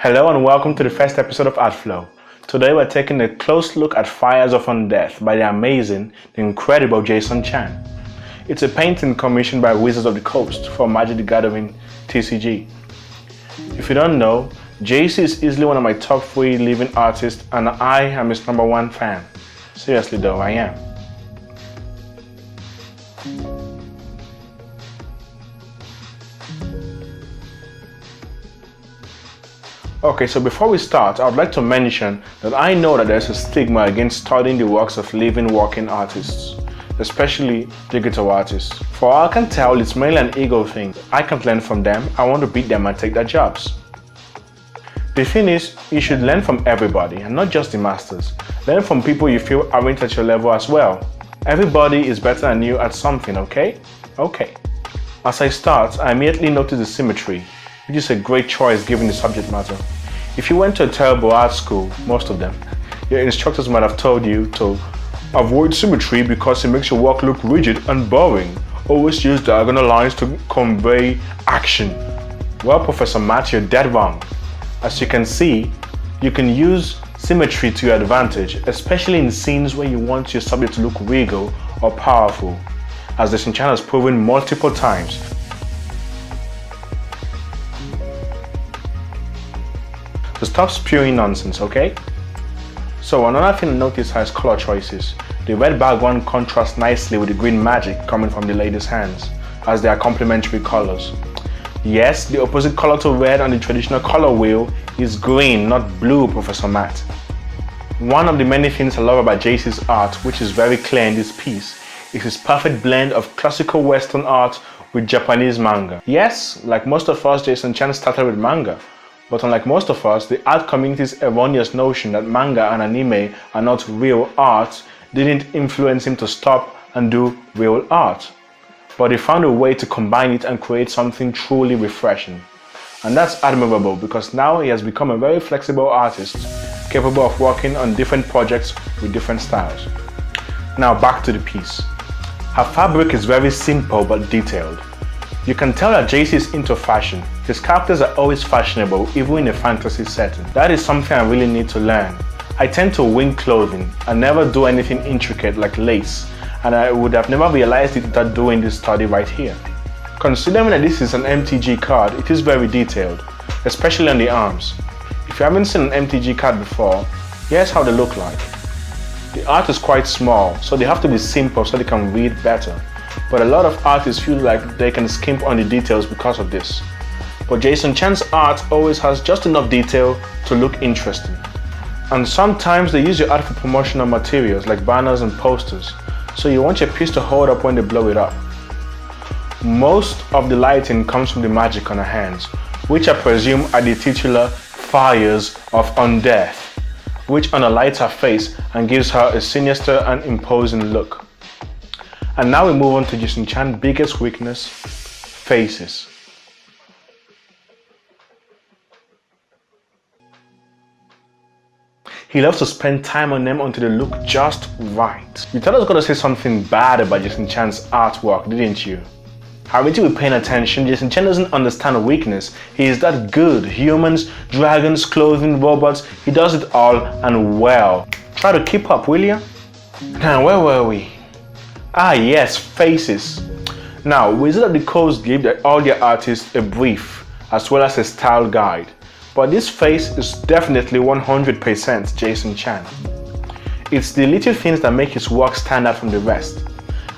Hello and welcome to the first episode of Artflow. Today we're taking a close look at Fires of Undeath by the amazing, the incredible Jason Chan. It's a painting commissioned by Wizards of the Coast for Magic the Gathering TCG. If you don't know, JC is easily one of my top 3 living artists and I am his #1 fan. Seriously though, I am. Okay, so before we start, I would like to mention that I know that there's a stigma against studying the works of living working artists, especially digital artists. For all I can tell, it's mainly an ego thing. I can't learn from them, I want to beat them and take their jobs. The thing is, you should learn from everybody and not just the masters. Learn from people you feel aren't at your level as well. Everybody is better than you at something, okay? Okay. As I start, I immediately notice the symmetry, which is a great choice given the subject matter. If you went to a terrible art school, most of them, your instructors might have told you to avoid symmetry because it makes your work look rigid and boring. Always use diagonal lines to convey action. Well, Professor Matt, you're dead wrong. As you can see, you can use symmetry to your advantage, especially in scenes where you want your subject to look regal or powerful, as the Chan has proven multiple times. So stop spewing nonsense, okay? So another thing to notice is color choices. The red background contrasts nicely with the green magic coming from the lady's hands, as they are complementary colors. Yes, the opposite color to red on the traditional color wheel is green, not blue, Professor Matt. One of the many things I love about JC's art, which is very clear in this piece, is his perfect blend of classical Western art with Japanese manga. Yes, like most of us, Jason Chan started with manga. But unlike most of us, the art community's erroneous notion that manga and anime are not real art didn't influence him to stop and do real art. But he found a way to combine it and create something truly refreshing. And that's admirable because now he has become a very flexible artist, capable of working on different projects with different styles. Now back to the piece. Her fabric is very simple but detailed. You can tell that JC is into fashion. His characters are always fashionable, even in a fantasy setting. That is something I really need to learn. I tend to wing clothing and never do anything intricate like lace, and I would have never realized it without doing this study right here. Considering that this is an MTG card, it is very detailed, especially on the arms. If you haven't seen an MTG card before, here's how they look like. The art is quite small, so they have to be simple so they can read better. But a lot of artists feel like they can skimp on the details because of this. But Jason Chan's art always has just enough detail to look interesting. And sometimes they use your art for promotional materials like banners and posters, so you want your piece to hold up when they blow it up. Most of the lighting comes from the magic on her hands, which I presume are the titular Fires of Undeath, which unlights her face and gives her a sinister and imposing look. And now we move on to Jason Chan's biggest weakness, faces. He loves to spend time on them until they look just right. You thought I was going to say something bad about Jason Chan's artwork, didn't you? Haven't you been paying attention? Jason Chan doesn't understand weakness. He is that good. Humans, dragons, clothing, robots, he does it all and well. Try to keep up, will you? Now, where were we? Ah yes, faces. Now, Wizards of the Coast gave all their artists a brief as well as a style guide, but this face is definitely 100% Jason Chan. It's the little things that make his work stand out from the rest.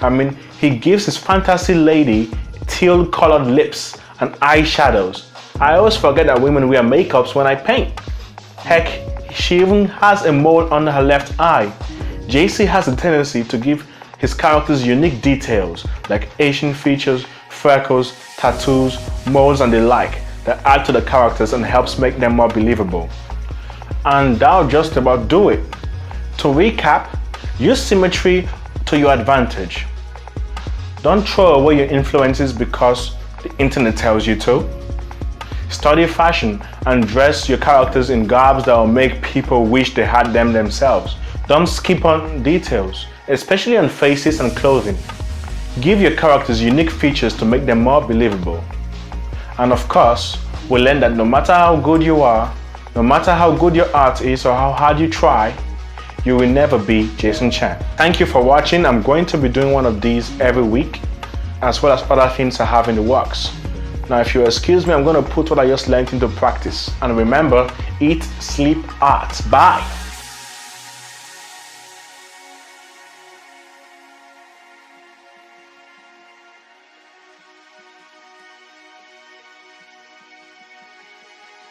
I mean, he gives his fantasy lady teal colored lips and eyeshadows. I always forget that women wear makeups when I paint. Heck, she even has a mole under her left eye. JC has a tendency to give his characters unique details like Asian features, freckles, tattoos, moles and the like that add to the characters and helps make them more believable. And that'll just about do it. To recap, use symmetry to your advantage. Don't throw away your influences because the internet tells you to. Study fashion and dress your characters in garbs that will make people wish they had them themselves. Don't skip on details, especially on faces and clothing. Give your characters unique features to make them more believable. And of course, we learn that no matter how good you are, No matter how good your art is or how hard you try, you will never be Jason Chan. Thank you for watching. I'm going to be doing one of these every week, as well as other things I have in the works. Now, if you excuse me, I'm going to put what I just learned into practice. And remember, eat, sleep, art. Bye.